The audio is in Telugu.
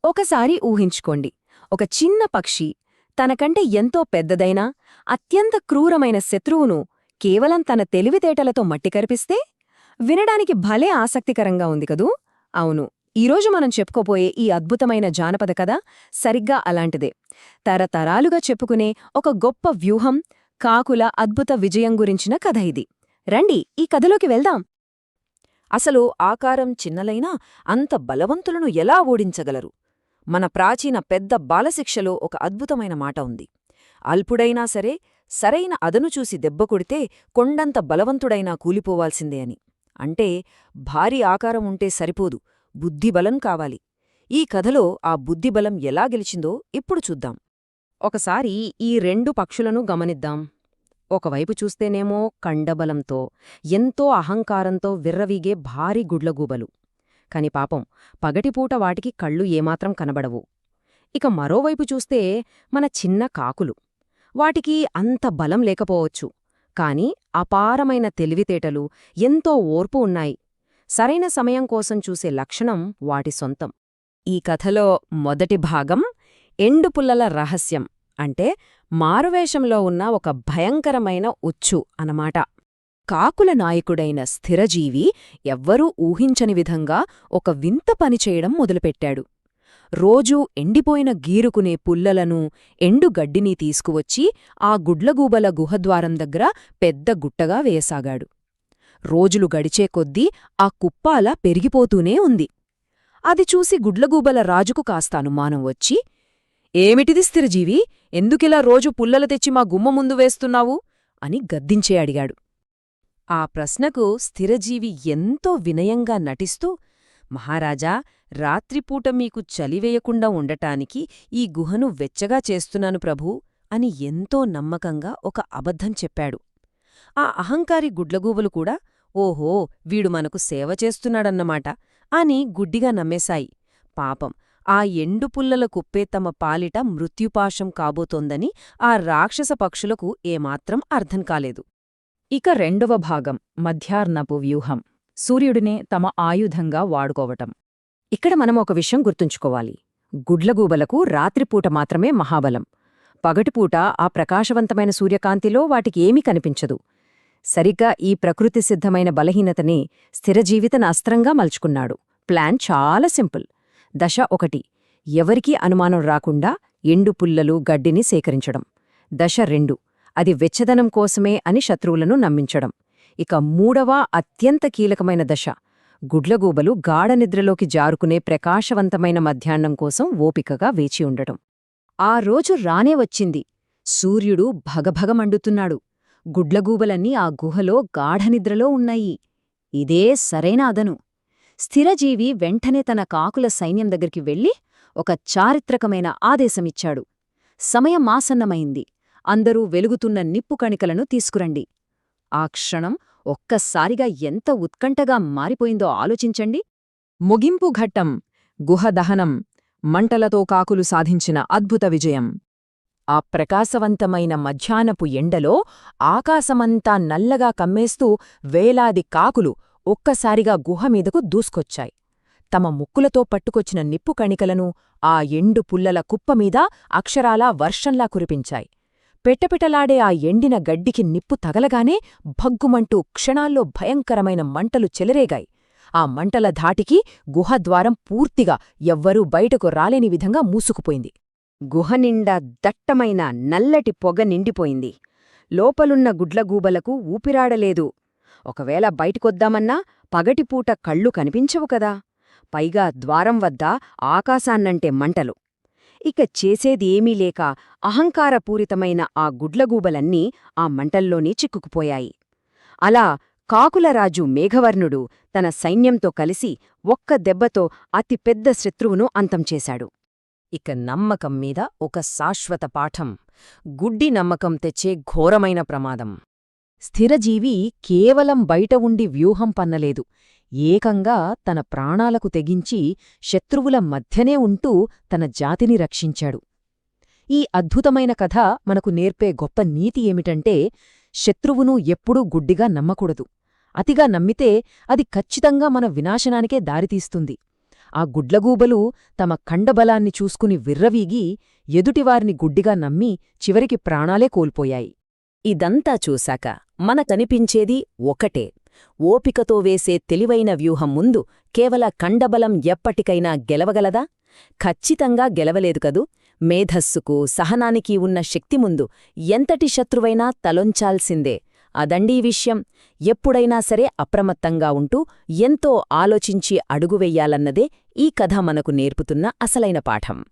ఒకసారి ఊహించుకోండి, ఒక చిన్న పక్షి తనకంటే ఎంతో పెద్దదైన అత్యంత క్రూరమైన శత్రువును కేవలం తన తెలివితేటలతో మట్టికరిపిస్తే వినడానికి భలే ఆసక్తికరంగా ఉంది కదూ. అవును, ఈరోజు మనం చెప్పుకోపోయే ఈ అద్భుతమైన జానపద కథ సరిగ్గా అలాంటిదే. తరతరాలుగా చెప్పుకునే ఒక గొప్ప వ్యూహం, కాకుల అద్భుత విజయం గురించిన కథ ఇది. రండి ఈ కథలోకి వెళ్దాం. అసలు ఆకారం చిన్నలైనా అంత బలవంతులను ఎలా ఓడించగలరు? మన ప్రాచీన పెద్ద బాలశిక్షలో ఒక అద్భుతమైన మాట ఉంది. అల్పుడైనా సరే సరైన అదను చూసి దెబ్బ కొడితే కొండంత బలవంతుడైనా కూలిపోవాల్సిందే అని. అంటే భారీ ఆకారం ఉంటే సరిపోదు, బుద్ధిబలం కావాలి. ఈ కథలో ఆ బుద్ధిబలం ఎలా గెలిచిందో ఇప్పుడు చూద్దాం. ఒకసారి ఈ రెండు పక్షులను గమనిద్దాం. ఒకవైపు చూస్తేనేమో కండబలంతో ఎంతో అహంకారంతో విర్రవీగే భారీ గుడ్లగూబలు. కాని పాపం పగటిపూట వాటికి కళ్ళు ఏమాత్రం కనబడవు. ఇక మరోవైపు చూస్తే మన చిన్న కాకులు. వాటికి అంత బలం లేకపోవచ్చు, కాని అపారమైన తెలివితేటలు, ఎంతో ఓర్పు ఉన్నాయి. సరైన సమయం కోసం చూసే లక్షణం వాటి సొంతం. ఈ కథలో మొదటి భాగం ఎండుపుల్లల రహస్యం, అంటే మారువేషంలో ఉన్న ఒక భయంకరమైన ఉచ్చు అనమాట. కాకుల నాయకుడైన స్థిరజీవి ఎవ్వరూ ఊహించని విధంగా ఒక వింత పనిచేయడం మొదలుపెట్టాడు. రోజూ ఎండిపోయిన గీరుకునే పుల్లలను, ఎండుగడ్డిని తీసుకువచ్చి ఆ గుడ్లగూబల గుహద్వారం దగ్గర పెద్ద గుట్టగా వేయసాగాడు. రోజులు గడిచే కొద్దీ ఆ కుప్పాల పెరిగిపోతూనే ఉంది. అది చూసి గుడ్లగూబల రాజుకు కాస్త అనుమానం వచ్చి, "ఏమిటిది స్థిరజీవి, ఎందుకిలా రోజు పుల్లలు తెచ్చి మా గుమ్మ ముందు వేస్తున్నావు?" అని గద్దించే అడిగాడు. ఆ ప్రశ్నకు స్థిరజీవి ఎంతో వినయంగా నటిస్తూ, "మహారాజా, రాత్రిపూట మీకు చలివేయకుండా ఉండటానికి ఈ గుహను వెచ్చగా చేస్తున్నాను ప్రభూ" అని ఎంతో నమ్మకంగా ఒక అబద్ధం చెప్పాడు. ఆ అహంకారి గుడ్లగూబలు కూడా, "ఓహో, వీడు మనకు సేవ చేస్తున్నాడన్నమాట" అని గుడ్డిగా నమ్మేశాయి. పాపం ఆ ఎండుపుల్లల కుప్పే తమ పాలిట మృత్యుపాశం కాబోతోందని ఆ రాక్షస పక్షులకు ఏమాత్రం అర్థం కాలేదు. ఇక రెండవ భాగం మధ్యాహ్నపు వ్యూహం, సూర్యుడినే తమ ఆయుధంగా వాడుకోవటం. ఇక్కడ మనం ఒక విషయం గుర్తుంచుకోవాలి. గుడ్లగూబలకు రాత్రిపూట మాత్రమే మహాబలం. పగటిపూట ఆ ప్రకాశవంతమైన సూర్యకాంతిలో వాటికి ఏమీ కనిపించదు. సరిగ్గా ఈ ప్రకృతి సిద్ధమైన బలహీనతని స్థిరజీవి తన అస్త్రంగా మలుచుకున్నాడు. ప్లాన్ చాలా సింపుల్. దశ 1, ఎవరికీ అనుమానం రాకుండా ఎండుపుల్లలు, గడ్డిని సేకరించడం. దశ 2, అది వెచ్చదనం కోసమే అని శత్రువులను నమ్మించడం. ఇక మూడవ అత్యంత కీలకమైన దశ, గుడ్లగూబలు గాఢనిద్రలోకి జారుకునే ప్రకాశవంతమైన మధ్యాహ్నం కోసం ఓపికగా వేచి ఉండటం. ఆ రోజు రానే వచ్చింది. సూర్యుడు భగభగమండుతున్నాడు. గుడ్లగూబలన్నీ ఆ గుహలో గాఢనిద్రలో ఉన్నాయి. ఇదే సరైన అదను. స్థిరజీవి వెంటనే తన కాకుల సైన్యం దగ్గరికి వెళ్లి ఒక చారిత్రకమైన ఆదేశమిచ్చాడు. సమయం ఆసన్నమైంది. అందరూ వెలుగుతున్న నిప్పు కణికలను తీసుకురండి. ఆ క్షణం ఒక్కసారిగా ఎంత ఉత్కంఠగా మారిపోయిందో ఆలోచించండి. ముగింపు ఘట్టం, గుహదహనం, మంటలతో కాకులు సాధించిన అద్భుత విజయం. ఆ ప్రకాశవంతమైన మధ్యాహ్నపు ఎండలో ఆకాశమంతా నల్లగా కమ్మేస్తూ వేలాది కాకులు ఒక్కసారిగా గుహమీదకు దూసుకొచ్చాయి. తమ ముక్కులతో పట్టుకొచ్చిన నిప్పు కణికలను ఆ ఎండు పుల్లల కుప్పమీద అక్షరాలా వర్షంలా కురిపించాయి. పెటపెటలాడే ఆ ఎండిన గడ్డికి నిప్పు తగలగానే భగ్గుమంటూ క్షణాల్లో భయంకరమైన మంటలు చెలరేగాయి. ఆ మంటల ధాటికి గుహద్వారం పూర్తిగా ఎవ్వరూ బయటకు రాలేని విధంగా మూసుకుపోయింది. గుహనిండా దట్టమైన నల్లటి పొగ నిండిపోయింది. లోపలున్న గుడ్లగూబలకు ఊపిరాడలేదు. ఒకవేళ బయటికొద్దామన్నా పగటిపూట కళ్ళు కనిపించవు కదా. పైగా ద్వారం వద్ద ఆకాశాన్నంటే మంటలు. ఇక చేసేది ఏమీ లేక అహంకారపూరితమైన ఆ గుడ్లగూబలన్నీ ఆ మంటల్లోనే చిక్కుకుపోయాయి. అలా కాకులరాజు మేఘవర్ణుడు తన సైన్యంతో కలిసి ఒక్క దెబ్బతో అతిపెద్ద శత్రువును అంతం చేశాడు. ఇక నమ్మకం మీద ఒక శాశ్వత పాఠం, గుడ్డి నమ్మకం తెచ్చే ఘోరమైన ప్రమాదం. స్థిరజీవి కేవలం బయట ఉండి వ్యూహం పన్నలేదు. ఏకంగా తన ప్రాణాలకు తెగించి శత్రువుల మధ్యనే ఉంటూ తన జాతిని రక్షించాడు. ఈ అద్భుతమైన కథ మనకు నేర్పే గొప్ప నీతి ఏమిటంటే, శత్రువును ఎప్పుడూ గుడ్డిగా నమ్మకూడదు. అతిగా నమ్మితే అది ఖచ్చితంగా మన వినాశనానికే దారితీస్తుంది. ఆ గుడ్లగూబలు తమ కండబలాన్ని చూసుకుని విర్రవీగి ఎదుటివారిని గుడ్డిగా నమ్మి చివరికి ప్రాణాలే కోల్పోయాయి. ఇదంతా చూశాక మనకనిపించేది ఒకటే, ఓపికతో వేసే తెలివైన వ్యూహం ముందు కేవల కండబలం ఎప్పటికైనా గెలవగలదా? ఖచ్చితంగా గెలవలేదు కదూ. మేధస్సుకు, సహనానికి ఉన్న శక్తి ముందు ఎంతటి శత్రువైనా తలొంచాల్సిందే. అదండీ విషయం. ఎప్పుడైనా సరే అప్రమత్తంగా ఉంటూ ఎంతో ఆలోచించి అడుగువెయ్యాలన్నదే ఈ కథ మనకు నేర్పుతున్న అసలైన పాఠం.